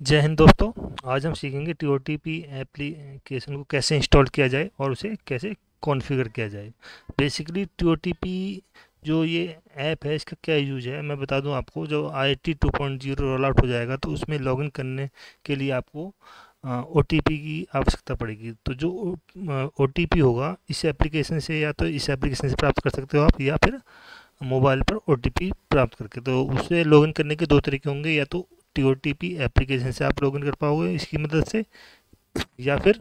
जय हिंद दोस्तों। आज हम सीखेंगे टीओटीपी एप्लीकेशन को कैसे इंस्टॉल किया जाए और उसे कैसे कॉन्फ़िगर किया जाए। बेसिकली टीओटीपी जो ये ऐप है इसका क्या यूज है मैं बता दूं आपको। जो आईटी 2.0 रोल आउट हो जाएगा तो उसमें लॉगिन करने के लिए आपको ओटीपी की आवश्यकता पड़ेगी। तो जो ओटीपी होगा इस एप्लीकेशन से या तो इस एप्लीकेशन से प्राप्त कर सकते हो आप, या फिर मोबाइल पर ओटीपी प्राप्त करके। तो उससे लॉगिन करने के दो तरीके होंगे, या तो टीओटीपी एप्लीकेशन से आप लॉगिन कर पाओगे इसकी मदद से, या फिर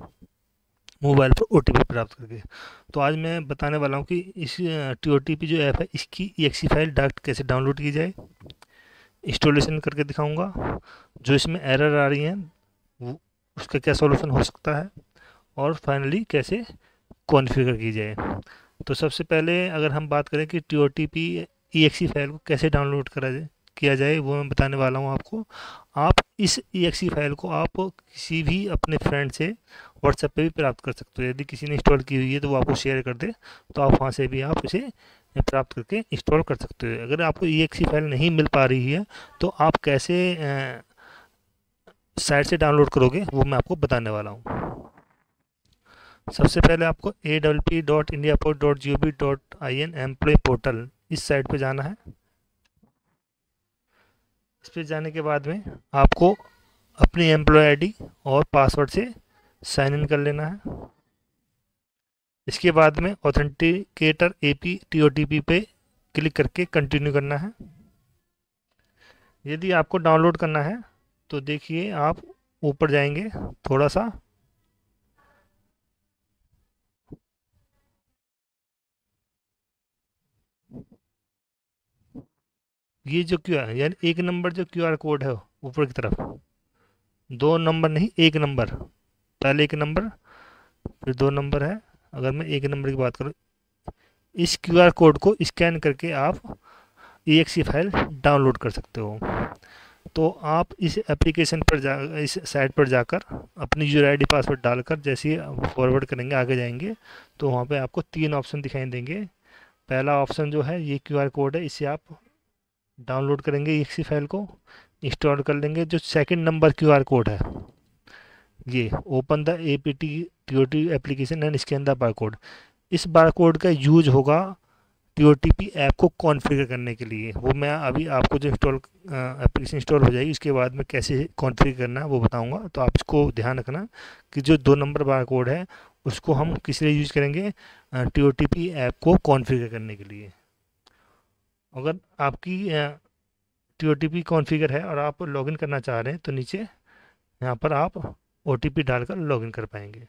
मोबाइल पर ओटीपी प्राप्त करके। तो आज मैं बताने वाला हूँ कि इस टीओटीपी जो ऐप है इसकी EXE फाइल डायरेक्ट कैसे डाउनलोड की जाए, इंस्टॉलेशन करके दिखाऊंगा। जो इसमें एरर आ रही हैं वो उसका क्या सॉल्यूशन हो सकता है, और फाइनली कैसे कॉन्फ़िगर की जाए। तो सबसे पहले अगर हम बात करें कि टीओटीपी EXE फाइल को कैसे डाउनलोड करा जाए किया जाए, वो मैं बताने वाला हूँ आपको। आप इस EXE फाइल को आप किसी भी अपने फ्रेंड से व्हाट्सएप पे भी प्राप्त कर सकते हो। यदि किसी ने इंस्टॉल की हुई है तो वो आपको शेयर कर दे, तो आप वहाँ से भी आप इसे प्राप्त करके इंस्टॉल कर सकते हो। अगर आपको EXE फाइल नहीं मिल पा रही है तो आप कैसे साइट से डाउनलोड करोगे वो मैं आपको बताने वाला हूँ। सबसे पहले आपको awp.indiaport.gov.in एम्प्लॉय पोर्टल इस साइट पे जाना है। इस पे जाने के बाद में आपको अपनी एम्प्लॉय आईडी और पासवर्ड से साइन इन कर लेना है। इसके बाद में ऑथेंटिकेटर एपी टीओटीपी पे क्लिक करके कंटिन्यू करना है। यदि आपको डाउनलोड करना है तो देखिए आप ऊपर जाएंगे थोड़ा सा, ये जो क्यू आर यानी एक नंबर जो क्यूआर कोड है ऊपर की तरफ, दो नंबर नहीं एक नंबर, पहले एक नंबर फिर दो नंबर है। अगर मैं एक नंबर की बात करूँ, इस क्यूआर कोड को स्कैन करके आप EXE फाइल डाउनलोड कर सकते हो। तो आप इस एप्लीकेशन पर इस साइट पर जाकर अपनी यूजर आईडी पासवर्ड डालकर जैसे ही फॉरवर्ड करेंगे आगे जाएंगे तो वहाँ पे आपको तीन ऑप्शन दिखाई देंगे। पहला ऑप्शन जो है ये क्यूआर कोड है, इससे आप डाउनलोड करेंगे EXE फाइल को, इंस्टॉल कर लेंगे। जो सेकंड नंबर क्यूआर कोड है ये open the APT TOT application and scan the barcode, इस बारकोड का यूज होगा टीओटीपी ऐप को कॉन्फ़िगर करने के लिए। वो मैं अभी आपको जो एप्लीकेशन इंस्टॉल हो जाएगी उसके बाद में कैसे कॉन्फ़िगर करना है वो बताऊंगा। तो आप इसको ध्यान रखना कि जो दो नंबर बार कोड है उसको हम किस लिए यूज़ करेंगे, टीओटीपी ऐप को कॉन्फ़िगर करने के लिए। अगर आपकी टीओटीपी कॉन्फ़िगर है और आप लॉगिन करना चाह रहे हैं तो नीचे यहाँ पर आप ओटीपी डालकर लॉगिन कर पाएंगे।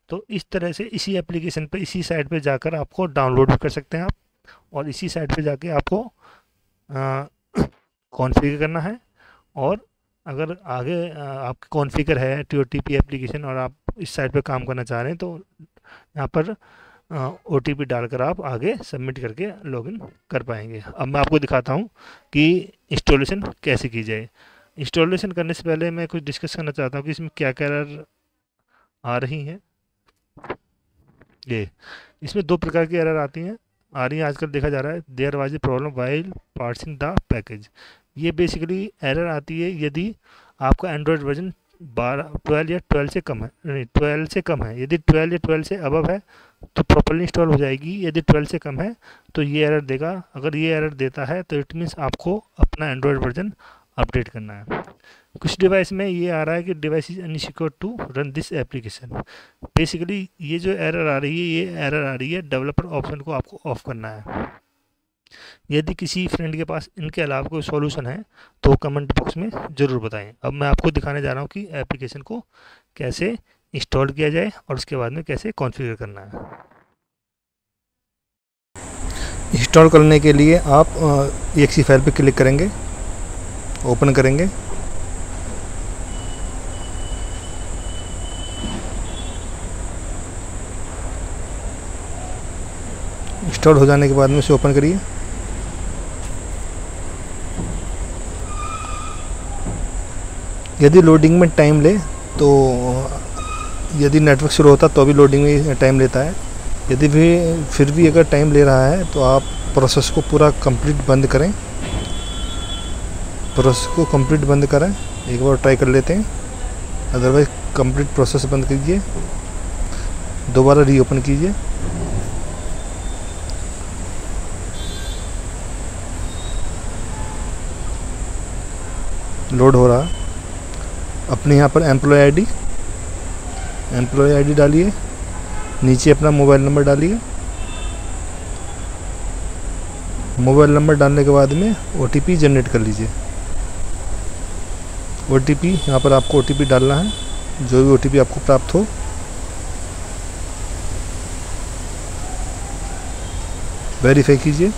तो इस तरह से इसी एप्लीकेशन पे इसी साइट पे जाकर आपको डाउनलोड भी कर सकते हैं आप, और इसी साइट पे जाके आपको कॉन्फ़िगर करना है। और अगर आगे आपके कॉन्फ़िगर है टीओटीपी एप्लीकेशन और आप इस साइट पे काम करना चाह रहे हैं तो यहाँ पर ओटीपी डालकर आप आगे सबमिट करके लॉगिन कर पाएंगे। अब मैं आपको दिखाता हूँ कि इंस्टॉलेशन कैसे की जाए। इंस्टॉलेशन करने से पहले मैं कुछ डिस्कस करना चाहता हूँ कि इसमें क्या क्या एरर आ रही हैं। ये इसमें दो प्रकार की एरर आती हैं, आ रही है आजकल देखा जा रहा है। There was a problem while parsing the package, ये बेसिकली एरर आती है यदि आपका एंड्रॉयड वर्जन 12 या 12 से कम है, नहीं 12 से कम है। यदि 12 या 12 से अबव है तो प्रॉपर्ली इंस्टॉल हो जाएगी, यदि 12 से कम है तो ये एरर देगा। अगर ये एरर देता है तो इट मीन्स आपको अपना एंड्रॉयड वर्जन अपडेट करना है। कुछ डिवाइस में ये आ रहा है कि device is unsecure to run this application. Basically ये जो एरर आ रही है ये एरर आ रही है डेवलपर ऑप्शन को आपको ऑफ करना है। यदि किसी फ्रेंड के पास इनके अलावा कोई सॉल्यूशन है तो कमेंट बॉक्स में ज़रूर बताएं। अब मैं आपको दिखाने जा रहा हूँ कि एप्लीकेशन को कैसे इंस्टॉल किया जाए और उसके बाद में कैसे कॉन्फ़िगर करना है। इंस्टॉल करने के लिए आप EXE फाइल पर क्लिक करेंगे, ओपन करेंगे। इंस्टॉल हो जाने के बाद में इसे ओपन करिए। यदि लोडिंग में टाइम ले तो यदि नेटवर्क स्लो होता तो भी लोडिंग में टाइम लेता है। यदि भी फिर भी अगर टाइम ले रहा है तो आप प्रोसेस को पूरा कंप्लीट बंद करें, प्रोसेस को कंप्लीट बंद करें एक बार ट्राई कर लेते हैं, अदरवाइज कंप्लीट प्रोसेस बंद कीजिए, दोबारा रीओपन कीजिए। लोड हो रहा। अपने यहाँ पर एम्प्लॉय आईडी डालिए, नीचे अपना मोबाइल नंबर डालिए। मोबाइल नंबर डालने के बाद में OTP जनरेट कर लीजिए। OTP यहाँ पर आपको OTP डालना है, जो भी OTP आपको प्राप्त हो। वेरीफाई कीजिए।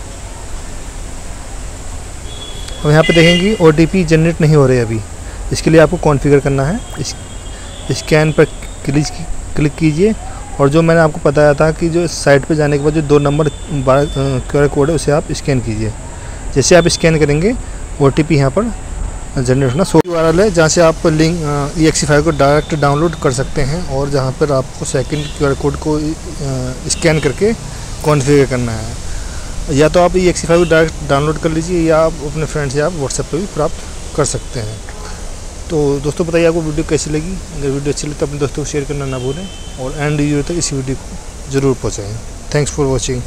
और यहाँ पे देखेंगे OTP जनरेट नहीं हो रहे अभी, इसके लिए आपको कॉन्फ़िगर करना है। स्कैन पर क्लिक कीजिए, और जो मैंने आपको बताया था कि जो साइट पे जाने के बाद जो 2 नंबर QR कोड है उसे आप स्कैन कीजिए। जैसे आप स्कैन करेंगे OTP यहाँ पर जनरेट होना URL है, जहाँ से आप लिंक exe फाइल को डायरेक्ट डाउनलोड कर सकते हैं, और जहाँ पर आपको सेकंड QR कोड को स्कैन करके कॉन्फ़िगर करना है। या तो आप exe फाइल को डायरेक्ट डाउनलोड कर लीजिए, या आप अपने फ्रेंड से आप व्हाट्सएप पे भी प्राप्त कर सकते हैं। तो दोस्तों बताइए आपको वीडियो कैसी लगी। अगर वीडियो अच्छी लगी तो अपने दोस्तों को शेयर करना ना भूलें, और एंड यूज़र तक इस वीडियो को ज़रूर पहुँचाएँ। Thanks for watching.